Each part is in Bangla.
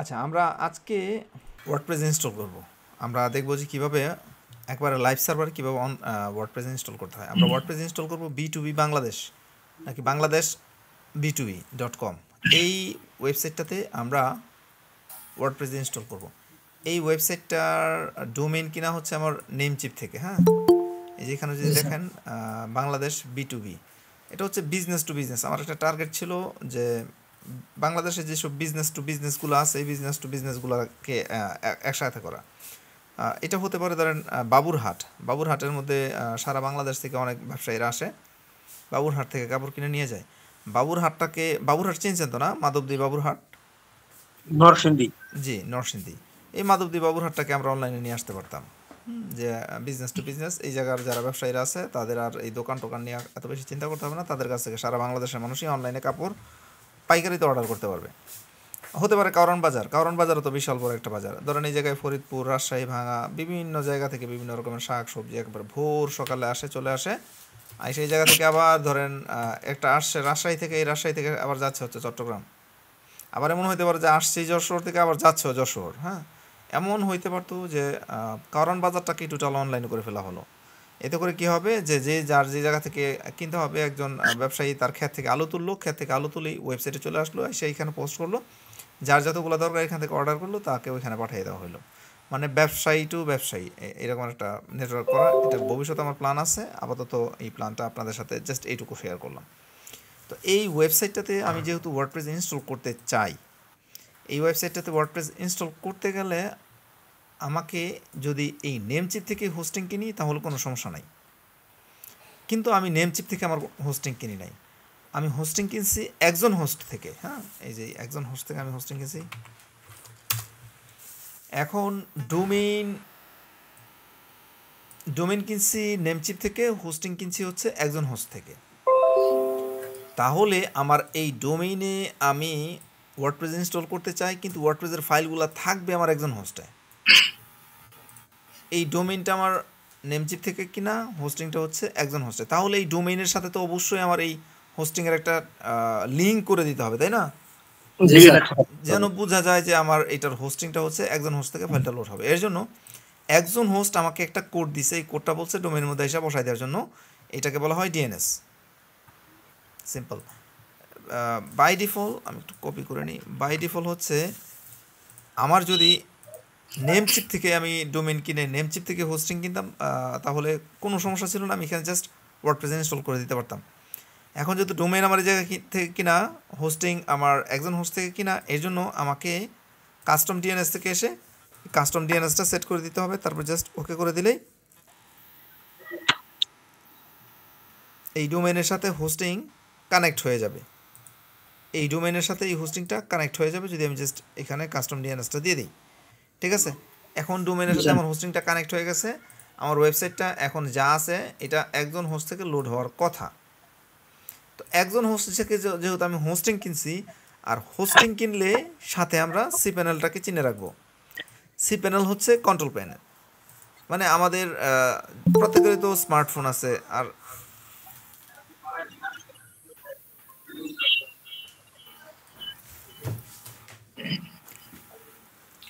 আচ্ছা, আমরা আজকে ওয়ার্ডপ্রেস ইনস্টল করব। আমরা দেখব যে কীভাবে একবারে লাইভ সার্ভার কীভাবে ওয়ার্ডপ্রেস ইনস্টল করতে হয়। আমরা ওয়ার্ডপ্রেস ইনস্টল করব B2B বাংলাদেশ নাকি বাংলাদেশ B2B.com, এই ওয়েবসাইটটাতে আমরা ওয়ার্ডপ্রেস ইনস্টল করব। এই ওয়েবসাইটটার ডোমেইন কিনা হচ্ছে আমার নেমচিপ থেকে। হ্যাঁ, এই যে এখানে যদি দেখেন বাংলাদেশ B2B, এটা হচ্ছে বিজনেস টু বিজনেস। আমার একটা টার্গেট ছিল যে বাংলাদেশে যেসব বিজনেস টু বিজনেসগুলো আছে এই বিজনেস টু বিজনেসগুলোকে একসাথে করা। এটা হতে পারে ধরেন বাবুরহাটের মধ্যে সারা বাংলাদেশ থেকে অনেক ব্যবসায়ীরা আসে, বাবুরহাট থেকে কাপড় কিনে নিয়ে যায়। বাবুরহাট চিনছেন তো না? মাধবদী বাবুরহাট, নরসিংদী। জি, নরসিংদী। এই মাধবদী বাবুরহাটটাকে আমরা অনলাইনে নিয়ে আসতে পারতাম। যে বিজনেস টু বিজনেস, এই জায়গার যারা ব্যবসায়ীরা আছে তাদের আর এই দোকান টোকান নিয়ে এত বেশি চিন্তা করতে হবে না। তাদের কাছ থেকে সারা বাংলাদেশের মানুষই অনলাইনে কাপড় পাইকারিতে অর্ডার করতে পারবে। হতে পারে কারণ বাজারও তো বিশাল বড় একটা বাজার। ধরেন এই জায়গায় ফরিদপুর, রাজশাহী, ভাঙা, বিভিন্ন জায়গা থেকে বিভিন্ন রকমের শাক সবজি একবার ভোর সকালে চলে আসে। আর সেই জায়গা থেকে আবার ধরেন একটা আসছে রাজশাহী থেকে, এই রাজশাহী থেকে আবার যাচ্ছে হচ্ছে চট্টগ্রাম। আবার এমন হইতে পারে যে আসছে যশোর থেকে আবার যাচ্ছে যশোর। হ্যাঁ, এমন হইতে পারতো যে কারণ বাজারটাকে টোটাল অনলাইনে করে ফেলা হলো। এতে করে কি হবে যে যার যে জায়গা থেকে কিনতে হবে, একজন ব্যবসায়ী তার ক্ষেত থেকে আলু তুললো, ক্ষেত থেকে আলু তুলেই ওয়েবসাইটে চলে আসলো, সেইখানে পোস্ট করলো, যার যতগুলো দরকার এখান থেকে অর্ডার করলো তাকে ওইখানে পাঠিয়ে দেওয়া হলো। মানে ব্যবসায়ী টু ব্যবসায়ী এরকম একটা নেটওয়ার্ক করা। এটা ভবিষ্যতে আমার প্ল্যান আছে। আপাতত এই প্ল্যানটা আপনাদের সাথে জাস্ট এইটুকু শেয়ার করলাম। তো এই ওয়েবসাইটটাতে আমি যেহেতু ওয়ার্ডপ্রেস ইনস্টল করতে চাই, এই ওয়েবসাইটটাতে ওয়ার্ডপ্রেস ইনস্টল করতে গেলে আমাকে যদি এই নেমচিপ থেকে হোস্টিং কিনি তাহলে কোনো সমস্যা নাই। কিন্তু আমি নেমচিপ থেকে আমার হোস্টিং কিনি নাই, আমি হোস্টিং কিনছি একজন হোস্ট থেকে। হ্যাঁ, এই যে একজন হোস্ট থেকে আমি হোস্টিং কিনছি। এখন ডোমেইন কিনছি নেমচিপ থেকে, হোস্টিং কিনছি হচ্ছে একজন হোস্ট থেকে। তাহলে আমার এই ডোমেইনে আমি ওয়ার্ডপ্রেস ইনস্টল করতে চাই, কিন্তু ওয়ার্ডপ্রেসের ফাইলগুলো থাকবে আমার একজন হোস্টে। এই ডোমেইনটা আমার নেমচিপ থেকে কিনা, হোস্টিংটা হচ্ছে একজন হোস্টে। তাহলে এই ডোমেইনের সাথে তো অবশ্যই আমার এই হোস্টিংয়ের একটা লিঙ্ক করে দিতে হবে, তাই না? যেন বোঝা যায় যে আমার এটার হোস্টিংটা হচ্ছে একজন হোস্ট থেকে ফাইলটা লোড হবে। এর জন্য একজন হোস্ট আমাকে একটা কোড দিছে, এই কোডটা বলছে ডোমেইনের মধ্যে এসে বসাই দেওয়ার জন্য। এটাকে বলা হয় ডিএনএস। সিম্পল। বাই ডিফল্ট আমি একটু কপি করে নিই। বাই ডিফল্ট হচ্ছে আমার যদি নেমচিপ থেকে আমি ডোমেইন কিনে নেমচিপ থেকে হোস্টিং কিনতাম তাহলে কোনো সমস্যা ছিল না, আমি এখানে জাস্ট ওয়ার্ডপ্রেস ইনস্টল করে দিতে পারতাম। এখন যেহেতু ডোমেইন আমার এই জায়গা থেকে কিনা, হোস্টিং আমার একজন হোস্ট থেকে কিনা, এর জন্য আমাকে কাস্টম ডিএনএস থেকে এসে কাস্টম ডিএনএসটা সেট করে দিতে হবে। তারপর জাস্ট ওকে করে দিলেই এই ডোমেইনের সাথে হোস্টিং কানেক্ট হয়ে যাবে। এই ডোমেইনের সাথে এই হোস্টিংটা কানেক্ট হয়ে যাবে যদি আমি জাস্ট এখানে কাস্টম ডিএনএসটা দিয়ে দিই। ঠিক আছে, এখন ডোমেইনের সাথে আমার হোস্টিংটা কানেক্ট হয়ে গেছে। আমার ওয়েবসাইটটা এখন যা আছে এটা একজন হোস্ট থেকে লোড হওয়ার কথা। তো একজন হোস্ট থেকে যেহেতু আমি হোস্টিং কিনছি, আর হোস্টিং কিনলে সাথে আমরা সি প্যানেলটাকে চিনে রাখবো। সি প্যানেল হচ্ছে কন্ট্রোল প্যানেল। মানে আমাদের প্রত্যেকেরই তো স্মার্টফোন আছে, আর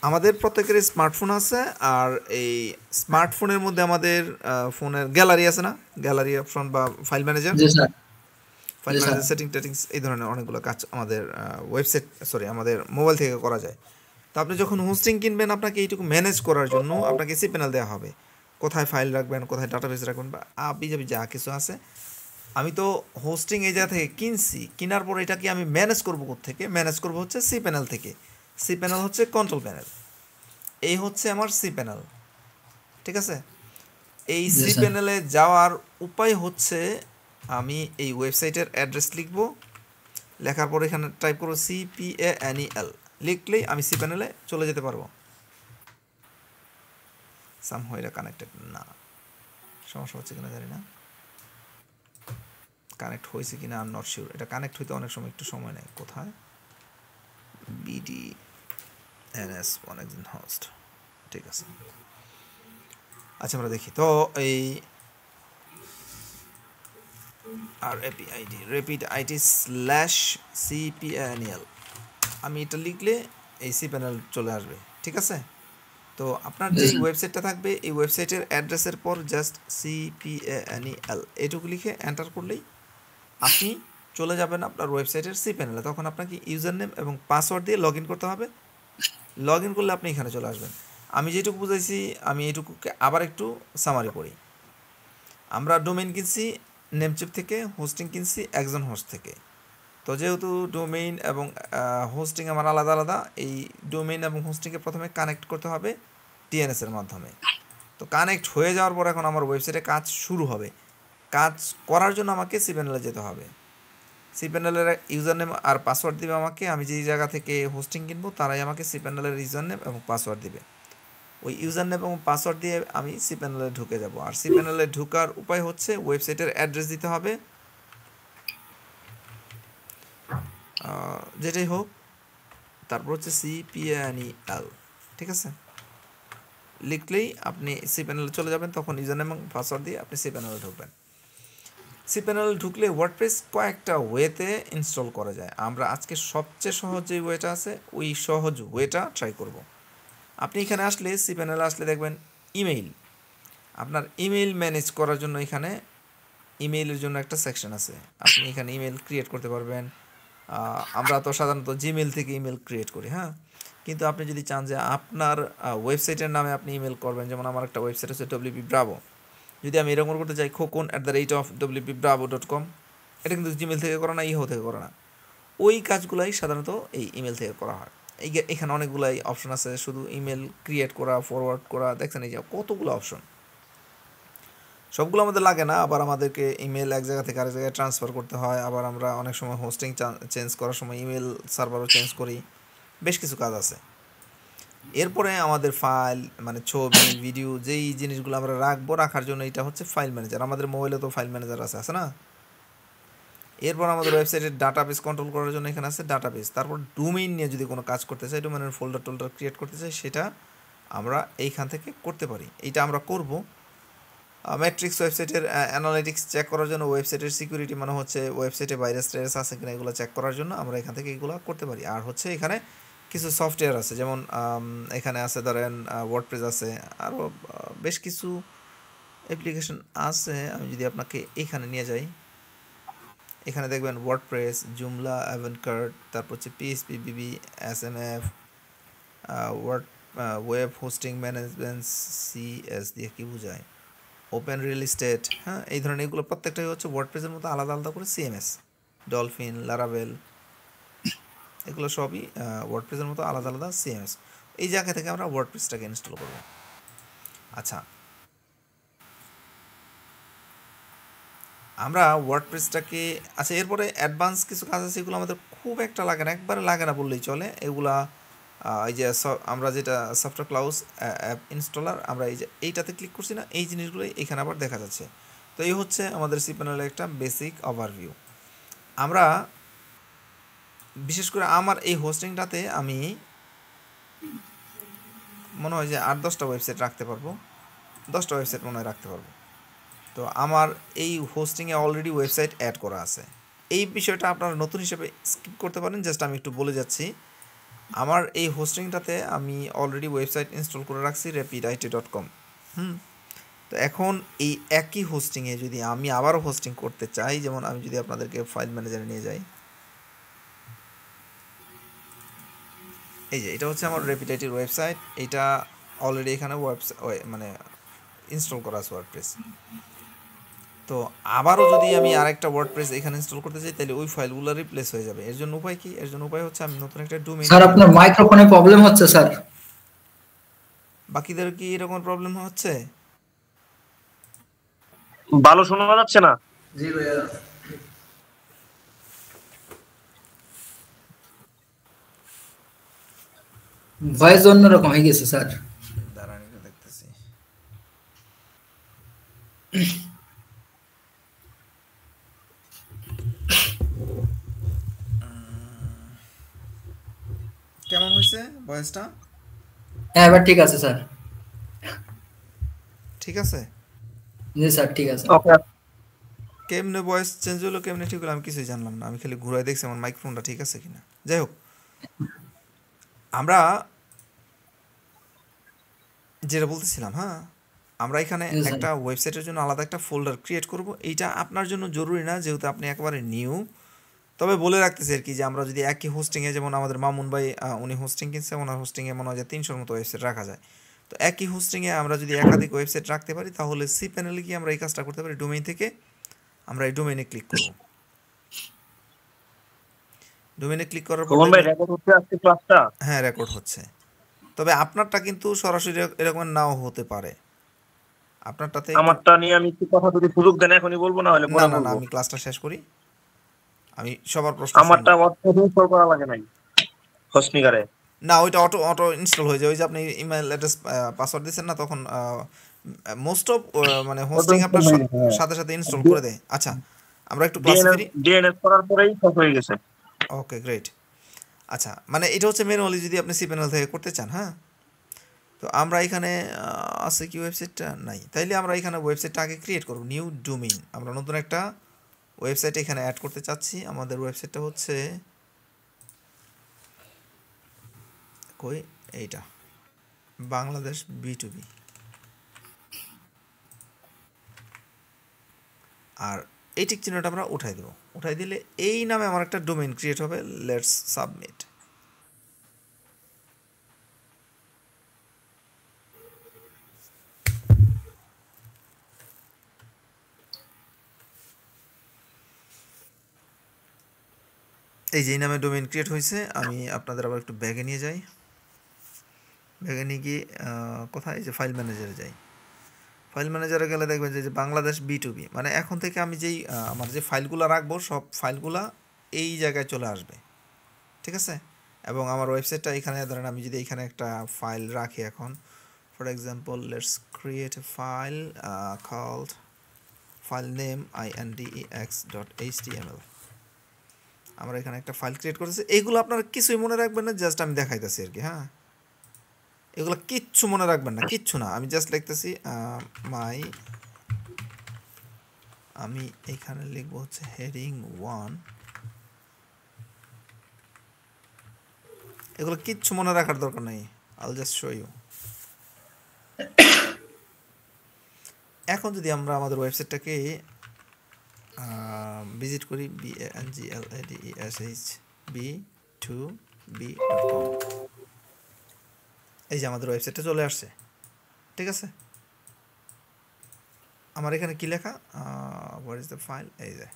আমাদের প্রত্যেকেরই স্মার্টফোন আছে। আর এই স্মার্টফোনের মধ্যে আমাদের ফোনের গ্যালারি আছে না, গ্যালারি অপশন বা ফাইল ম্যানেজার, সেটিংস এই ধরনের অনেকগুলো কাজ আমাদের আমাদের মোবাইল থেকে করা যায়। তো আপনি যখন হোস্টিং কিনবেন আপনাকে এইটুকু ম্যানেজ করার জন্য আপনাকে সি প্যানেল দেওয়া হবে, কোথায় ফাইল রাখবেন, কোথায় ডাটাবেস রাখবেন, বা আবিজাবি যা কিছু আছে। আমি তো হোস্টিং এই জায়গা থেকে কিনছি, কেনার পর এটাকে আমি ম্যানেজ করবো কোত্থেকে? ম্যানেজ করবো হচ্ছে সি প্যানেল থেকে। সি প্যানেল হচ্ছে কন্ট্রোল প্যানেল। এই হচ্ছে আমার সি প্যানেল। ঠিক আছে, এই সি প্যানেলে যাওয়ার উপায় হচ্ছে আমি এই ওয়েবসাইটের অ্যাড্রেস লিখব, লেখার পর এখানে টাইপ করবো CPANEL, লিখলেই আমি সি প্যানেলে চলে যেতে পারবো। সামহাউ এটা কানেক্টেড না, সমস্যা হচ্ছে কিনা জানি না, কানেক্ট হয়েছে কিনা আই এম নট শিওর। এটা কানেক্ট হইতে অনেক সময় একটু সময় নেয়। কোথায়? BDNS একজন হোস্ট। ঠিক আছে, আচ্ছা আমরা দেখি তো। এই আর রেপিড আইটি /CPANEL আমি এটা লিখলে এই cPanel চলে আসবে, ঠিক আছে? তো আপনার যেই ওয়েবসাইটটা থাকবে এই ওয়েবসাইটের অ্যাড্রেসের পর জাস্ট CPANEL এটুকু লিখে এন্টার করলেই আপনি চলে যাবেন আপনার ওয়েবসাইটের cPanel এ। তখন আপনাকে ইউজার নেম এবং পাসওয়ার্ড দিয়ে লগ ইন করতে হবে। লগ ইন করলে আপনি এখানে চলে আসবেন। আমি যেটুকু বুঝাইছি আমি এটুকুকে আবার একটু সামারি করি। আমরা ডোমেইন কিনছি নেমচিপ থেকে, হোস্টিং কিনছি একজন হোস্ট থেকে। তো যেহেতু ডোমেইন এবং হোস্টিং আমার আলাদা আলাদা, এই ডোমেইন এবং হোস্টিংকে প্রথমে কানেক্ট করতে হবে টিএনএসের মাধ্যমে। তো কানেক্ট হয়ে যাওয়ার পর এখন আমার ওয়েবসাইটে কাজ শুরু হবে। কাজ করার জন্য আমাকে cPanel যেতে হবে। cPanel ইউজার নেম আর পাসওয়ার্ড দিবে আমাকে। আমি যেই জায়গা থেকে হোস্টিং কিনবো তারাই আমাকে cPanel ইউজার নেম এবং পাসওয়ার্ড দিবে। ওই ইউজার নেম এবং পাসওয়ার্ড দিয়ে আমি cPanel ঢুকে যাব। আর cPanel ঢোকার উপায় হচ্ছে ওয়েবসাইটের অ্যাড্রেস দিতে হবে, যেটাই হোক, তারপর হচ্ছে CPANEL, ঠিক আছে? লিখলেই আপনি cPanel চলে যাবেন। তখন ইউজার নেম এবং পাসওয়ার্ড দিয়ে আপনি cPanel ঢুকবেন। cPanel ঢুকলে ওয়ার্ডপ্রেস কয়েকটা ওয়েতে ইনস্টল করা যায়। আমরা আজকে সবচেয়ে সহজ যে ওয়েটা আছে ওই সহজ ওয়েটা ট্রাই করব। আপনি এখানে আসলে cPanel আসলে দেখবেন ইমেইল। আপনার ইমেইল ম্যানেজ করার জন্য এখানে ইমেইলের জন্য একটা সেকশন আছে। আপনি এখানে ইমেল ক্রিয়েট করতে পারবেন। আমরা তো সাধারণত জিমেল থেকে ইমেল ক্রিয়েট করি, হ্যাঁ, কিন্তু আপনি যদি চান যে আপনার ওয়েবসাইটের নামে আপনি ইমেল করবেন, যেমন আমার একটা ওয়েবসাইট আছে WP Bravo, যদি আমি এরকম করতে চাই khokon@wpbravo.com, এটা কিন্তু জিমেল থেকে করা না, ইহো থেকে করা না, ওই কাজগুলাই সাধারণত এই ইমেল থেকে করা হয়। এখানে অনেকগুলাই অপশন আছে, শুধু ইমেল ক্রিয়েট করা, ফরওয়ার্ড করা, দেখছেন এই যে কতগুলো অপশন। সবগুলো আমাদের লাগে না, আবার আমাদেরকে ইমেল এক জায়গা থেকে আরেক জায়গায় ট্রান্সফার করতে হয়, আবার আমরা অনেক সময় হোস্টিং চেঞ্জ করার সময় ইমেল সার্ভারও চেঞ্জ করি, বেশ কিছু কাজ আছে। এরপরে আমাদের ফাইল মানে ছবি ভিডিও যেই জিনিসগুলো আমরা রাখার জন্য এটা হচ্ছে ফাইল ম্যানেজার। আমাদের মোবাইলে তো ফাইল ম্যানেজার আছে না? এরপর আমাদের ওয়েবসাইটের ডাটাবেস কন্ট্রোল করার জন্য এখানে আছে ডাটাবেস। তারপর ডোমেইন নিয়ে যদি কোনো কাজ করতে চাই, ডোমেইনের ফোল্ডার ক্রিয়েট করতে চাই, সেটা আমরা এইখান থেকে করতে পারি। এইটা আমরা করব। ম্যাট্রিক্স ওয়েবসাইটের অ্যানালিটিক্স চেক করার জন্য, ওয়েবসাইটের সিকিউরিটি মানে হচ্ছে ওয়েবসাইটে ভাইরাস টাইরাস আছে কিনা এগুলো চেক করার জন্য আমরা এখান থেকে এগুলো করতে পারি। আর হচ্ছে এখানে কিছু সফটওয়্যার আছে, যেমন এখানে আছে ধরেন ওয়ার্ডপ্রেস আছে, আরও বেশ কিছু অ্যাপ্লিকেশন আছে। আমি যদি আপনাকে এখানে নিয়ে যাই, এখানে দেখবেন ওয়ার্ডপ্রেস, জুমলা, অ্যাভেনকার্ট, তারপর হচ্ছে PHP BB, SMF, word web hosting management, CS দিয়ে কী বোঝায়, ওপেন রিয়েল এস্টেট, হ্যাঁ, এই ধরনের এগুলো প্রত্যেকটাই হচ্ছে ওয়ার্ডপ্রেসের মতো আলাদা আলাদা করে CMS, ডলফিন, লারাভেল, এগুলো সবই ওয়ার্ডপ্রেসের মতো আলাদা আলাদা CMS। এই জায়গা থেকে আমরা ওয়ার্ডপ্রেসটাকে ইনস্টল করব। আচ্ছা, আমরা ওয়ার্ডপ্রেসটাকে, আচ্ছা, এরপরে অ্যাডভান্স কিছু কাজ আছে, এগুলো আমাদের খুব একটা লাগে না, একবারে লাগে না বললেই চলে। এগুলা এই যে আমরা যেটা সফটওয়্যার ক্লাউড অ্যাপ ইনস্টলার, আমরা এই যে এইটাতে ক্লিক করছি না, এই জিনিসগুলোই এখানে আবার দেখা যাচ্ছে। তো এই হচ্ছে আমাদের cPanel একটা বেসিক ওভারভিউ। আমরা বিশেষ করে আমার এই হোস্টিংটাতে আমি মনে হয় যে 8-10টা ওয়েবসাইট রাখতে পারবো, 10টা ওয়েবসাইট মনে হয় রাখতে পারবো। তো আমার এই হোস্টিংয়ে অলরেডি ওয়েবসাইট অ্যাড করা আছে। এই বিষয়টা আপনারা নতুন হিসেবে স্কিপ করতে পারেন, জাস্ট আমি একটু বলে যাচ্ছি। আমার এই হোস্টিংটাতে আমি অলরেডি ওয়েবসাইট ইনস্টল করে রাখছি rapidit.com। তো এখন এই একই হোস্টিংয়ে যদি আমি আবারও হোস্টিং করতে চাই, যেমন আমি যদি আপনাদেরকে ফাইল ম্যানেজারে নিয়ে যাই, এই যে এটা হচ্ছে আমার রেপিটেটিভ ওয়েবসাইট, এটা অলরেডি এখানে মানে ইনস্টল করা আছে ওয়ার্ডপ্রেস। তো আবারও যদি আমি আরেকটা ওয়ার্ডপ্রেস এখানে ইনস্টল করতে চাই, তাহলে ওই ফাইলগুলো রিপ্লেস হয়ে যাবে। এর জন্য উপায় কি? এর জন্য উপায় হচ্ছে আমি নতুন একটা ডোমেইন। স্যার আপনার মাইক্রোফোনে প্রবলেম হচ্ছে স্যার। বাকিদের কি এরকম প্রবলেম হচ্ছে? ভালো শোনা যাচ্ছে না। জি ভাইয়া, ভয়েস অন্যরকম হয়ে গেছে স্যার। দাঁড়ান একটু দেখতেছি। কেমন হয়েছে ভয়েসটা? হ্যাঁ এবার ঠিক আছে স্যার। ঠিক আছে? জি স্যার ঠিক আছে। ওকে, কেমনে ভয়েস চেঞ্জ হলো, কেমনে ঠিক হলো, আমি কিছুই জানলাম না। আমি খালি ঘুরাই দেখছি আমার মাইক্রোফোনটা ঠিক আছে কিনা। যাই হোক, আমরা যেটা বলতেছিলাম, হ্যাঁ, আমরা এখানে জি স্যার। একটা ওয়েবসাইটের জন্য আলাদা একটা ফোল্ডার ক্রিয়েট করব। এইটা আপনার জন্য জরুরি না, যেহেতু আপনি একেবারে নিউ। তবে বলে রাখতেছি আর কি, যে আমরা যদি একই হোস্টিংয়ে, যেমন আমাদের মামুন ভাই উনি হোস্টিং কিনছে, ওনার হোস্টিংয়ে মনে হয় যে 300-র মতো ওয়েবসাইট রাখা যায়। তো একই হোস্টিংয়ে আমরা যদি একাধিক ওয়েবসাইট রাখতে পারি, তাহলে সি প্যানেলে গিয়ে আমরা এই কাজটা করতে পারি। ডোমেইন থেকে আমরা এই ডোমেইনে ক্লিক করব। ডোমেইনে ক্লিক করার পর সুমন ভাই দেখবেন, রেকর্ড হচ্ছে আজকে ক্লাসটা? হ্যাঁ রেকর্ড হচ্ছে। তবে আপনারটা কিন্তু সরাসরি এরকম নাও হতে পারে, আপনারটাতে একটু। আমারটা নিয়ে আমি একটু কথা যদি সুযোগ দেন এখনই বলবো, না হলে না পরে না না, বলবো। আমি ক্লাসটা শেষ করি, আমি সবার প্রশ্ন শুনবো। আমারটা অর্থ ইনস্টল করা লাগে নাই হোস্টনিগারে। না, ওইটা অটো অটো ইনস্টল হয়ে যায়। ওই যে আপনি ইমেল অ্যাড্রেস পাসওয়ার্ড দিচ্ছেন না, তখন মোস্ট অফ মানে অটো হোস্টিং ইনস্টল আপনার হয়ে গেছে, হ্যাঁ। সাথে সাথে ইনস্টল করে দেয়। আচ্ছা, আমরা একটু ক্লাসে ডিএনএস ফিরি। ডিএনএস করার পরেই সব হয়ে গেছে। Okay great. আচ্ছা, মানে এটা হচ্ছে ম্যানুয়ালি যদি আপনি সি প্যানেল থেকে করতে চান, হ্যাঁ। তো আমরা এখানে আছে কি ওয়েবসাইটটা নাই, তাইলে আমরা এখানে ওয়েবসাইটটা আগে ক্রিয়েট করব। নিউ ডোমেইন, আমরা নতুন একটা ওয়েবসাইট এখানে অ্যাড করতে চাচ্ছি। আমাদের ওয়েবসাইটটা হচ্ছে কই, এইটা বাংলাদেশ B2B। আর এই টিক চিহ্নটা আমরা উঠাই দেব। উঠাই দিলে এই নামে আমার একটা ডোমেইন ক্রিয়েট হবে। Let's submit. এই যে এই নামে ডোমেইন ক্রিয়েট হয়েছে। আমি আপনাদের আবার একটু ব্যাগে নিয়ে যাই। ব্যাগে নিয়ে গিয়ে কোথায়, এই যে ফাইল ম্যানেজারে যাই। ফাইল ম্যানেজারে গেলে দেখবেন যে বাংলাদেশ B2B, মানে এখন থেকে আমি যেই আমার যে ফাইলগুলো রাখবো, সব ফাইলগুলা এই জায়গায় চলে আসবে, ঠিক আছে। এবং আমার ওয়েবসাইটটা এখানে, ধরেন আমি যদি এখানে একটা ফাইল রাখি এখন, for example let's create a file called file name index.html। আমরা এখানে একটা ফাইল ক্রিয়েট করেছি। এইগুলো আপনারা কিছুই মনে রাখবেন না, জাস্ট আমি দেখাইতেছি আর কি, হ্যাঁ। এগুলো কিচ্ছু মনে রাখবেন না, কিচ্ছু না। আমি জাস্ট লিখতেছি আমি এখানে লিখবো হচ্ছে হেডিং 1। এগুলো কিচ্ছু মনে রাখার দরকার নেই, আইল জাস্ট শো ইউ। এখন যদি আমরা আমাদের ওয়েবসাইটটাকে ভিজিট করি, BANGLADESHB2B.com, এই যে আমাদের ওয়েবসাইটটা চলে আসছে, ঠিক আছে। আমার এখানে কি লেখা, হোয়াট ইজ দ্য ফাইল, এই যে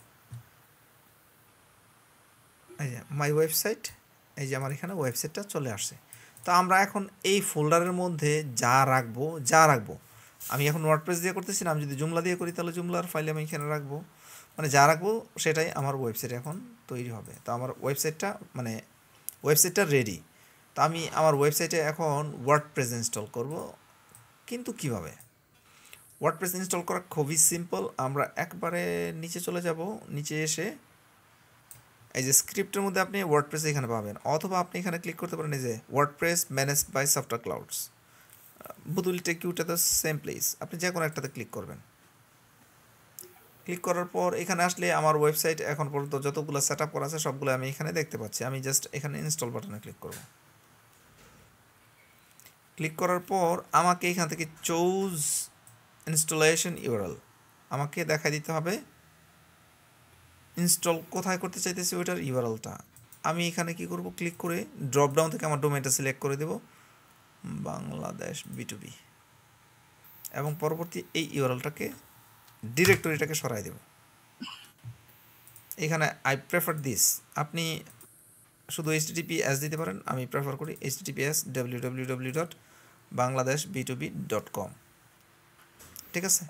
মাই ওয়েবসাইট, এই যে আমার এখানে ওয়েবসাইটটা চলে আসছে। তো আমরা এখন এই ফোল্ডারের মধ্যে যা রাখবো, আমি এখন ওয়ার্ডপ্রেস দিয়ে করতেছি না, আমি যদি জুমলা দিয়ে করি তাহলে জুমলার ফাইলে আমি এখানে রাখবো, মানে যা রাখবো সেটাই আমার ওয়েবসাইট এখন তৈরি হবে। তো আমার ওয়েবসাইটটা রেডি। তো আমি আমার ওয়েবসাইটে এখন ওয়ার্ডপ্রেস ইনস্টল করব। কিন্তু কিভাবে? ওয়ার্ডপ্রেস ইনস্টল করা খুবই সিম্পল। আমরা একবারে নিচে চলে যাব, নিচে এসে এই যে স্ক্রিপ্টের মধ্যে আপনি ওয়ার্ডপ্রেস এখানে পাবেন, অথবা আপনি এখানে ক্লিক করতে পারেন এই যে WordPress managed by software clouds. বুদুল take you to the same place, আপনি যে কোনো একটাতে ক্লিক করবেন। ক্লিক করার পর এখানে আসলে আমার ওয়েবসাইট এখন পর্যন্ত যতগুলো সেট আপ করা আছে সবগুলো আমি এখানে দেখতে পাচ্ছি। আমি জাস্ট এখানে ইনস্টল বাটনে ক্লিক করব। ক্লিক করার পর আমাকে এখান থেকে চুজ ইনস্টলেশন ইউআরএল আমাকে দেখাই দিতে হবে ইনস্টল কোথায় করতে চাইতেছি ওইটার ইউআরএলটা। আমি এখানে কি করব, ক্লিক করে ড্রপ ডাউন থেকে আমার ডোমেইনটা সিলেক্ট করে দেব, বাংলাদেশ B2B, এবং পরবর্তী এই ইউআরএলটাকে, ডিরেক্টরিটাকে সরাই দেব। এখানে আই প্রেফার দিস, আপনি শুধু HTTPS দিতে পারেন, আমি প্রেফার করি HTTPS www.bangladeshb2b.com, ঠিক আছে।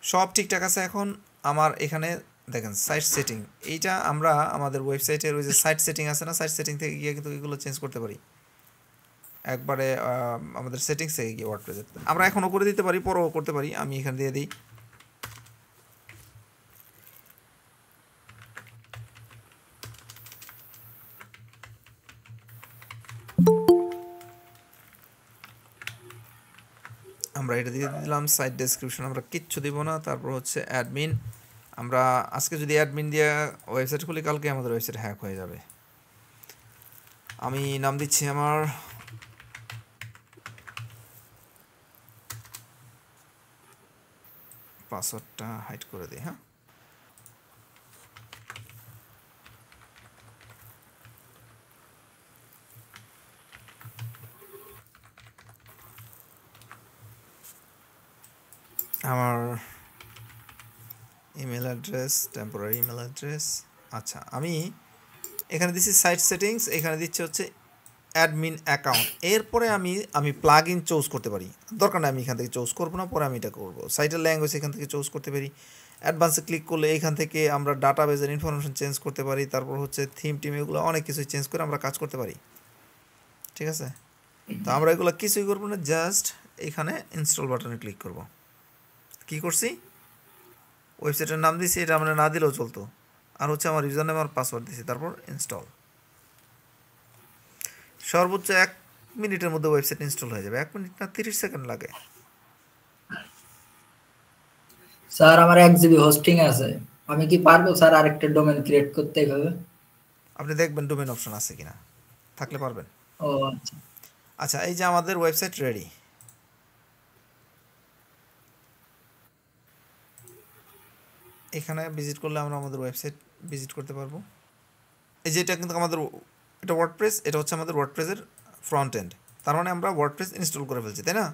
সব ঠিকঠাক আছে। এখন আমার এখানে দেখেন সাইট সেটিং, এইটা আমরা আমাদের ওয়েবসাইটের ওই যে সাইট সেটিং আছে না, সাইট সেটিং থেকে গিয়ে কিন্তু এগুলো চেঞ্জ করতে পারি একবারে। আমাদের সেটিংস থেকে গিয়ে ওয়ার্ডপ্রেসে আমরা এখনও করে দিতে পারি, পরেও করতে পারি। আমি এখানে দিয়ে দিই আমরা এটা দিয়ে দিলাম সাইট ডেসক্রিপশন, আমরা কিচ্ছু দিব না। তারপর হচ্ছে অ্যাডমিন, আমরা আজকে যদি অ্যাডমিন দিয়ে ওয়েবসাইট খুলি কালকে আমাদের ওয়েবসাইট হ্যাক হয়ে যাবে। আমি নাম দিচ্ছি আমার পাসওয়ার্ডটা হাইড করে দিই। হ্যাঁ, আমার email address, temporary email address. আচ্ছা, আমি এখানে দিচ্ছি সাইট সেটিংস, এখানে দিচ্ছি হচ্ছে অ্যাডমিন অ্যাকাউন্ট। এরপরে আমি প্লাগ ইন চুজ করতে পারি, দরকার নেই আমি এখান থেকে চুজ করবো না, পরে আমি এটা করবো। সাইটের ল্যাঙ্গুয়েজ এখান থেকে চুজ করতে পারি। অ্যাডভান্সে ক্লিক করলে এখান থেকে আমরা ডাটাবেজের ইনফরমেশন চেঞ্জ করতে পারি। তারপর হচ্ছে থিম টিম এগুলো অনেক কিছু চেঞ্জ করে আমরা কাজ করতে পারি। ঠিক আছে, তো আমরা এগুলো কিছুই করবো না, জাস্ট এখানে ইনস্টল বাটনে ক্লিক করব। কি করছি, ওয়েবসাইটের নাম দিয়েছি, এটা আমরা না দিলেও চলতো। আর হচ্ছে আমার ইউজার নেম আর পাসওয়ার্ড দিয়েছি, তারপর ইনস্টল। সর্বোচ্চ 1 মিনিটের মধ্যে ওয়েবসাইট ইনস্টল হয়ে যাবে। 1 মিনিট না, 30 সেকেন্ড লাগে। স্যার আমার 1 GB হোস্টিং আছে, আমি কি পারবো স্যার আরেকটা ডোমেন ক্রিয়েট করতে এইভাবে? আপনি দেখবেন ডোমেন অপশন আছে কিনা, থাকলে পারবেন। ও আচ্ছা। আচ্ছা, এই যে আমাদের ওয়েবসাইট রেডি। এখানে ভিজিট করলে আমরা আমাদের ওয়েবসাইট ভিজিট করতে পারবো। এই যে এটা কিন্তু আমাদের, এটা ওয়ার্ডপ্রেস, এটা হচ্ছে আমাদের ওয়ার্ডপ্রেসের ফ্রন্ট এন্ড। তার মানে আমরা ওয়ার্ডপ্রেস ইনস্টল করে ফেলছি, তাই না?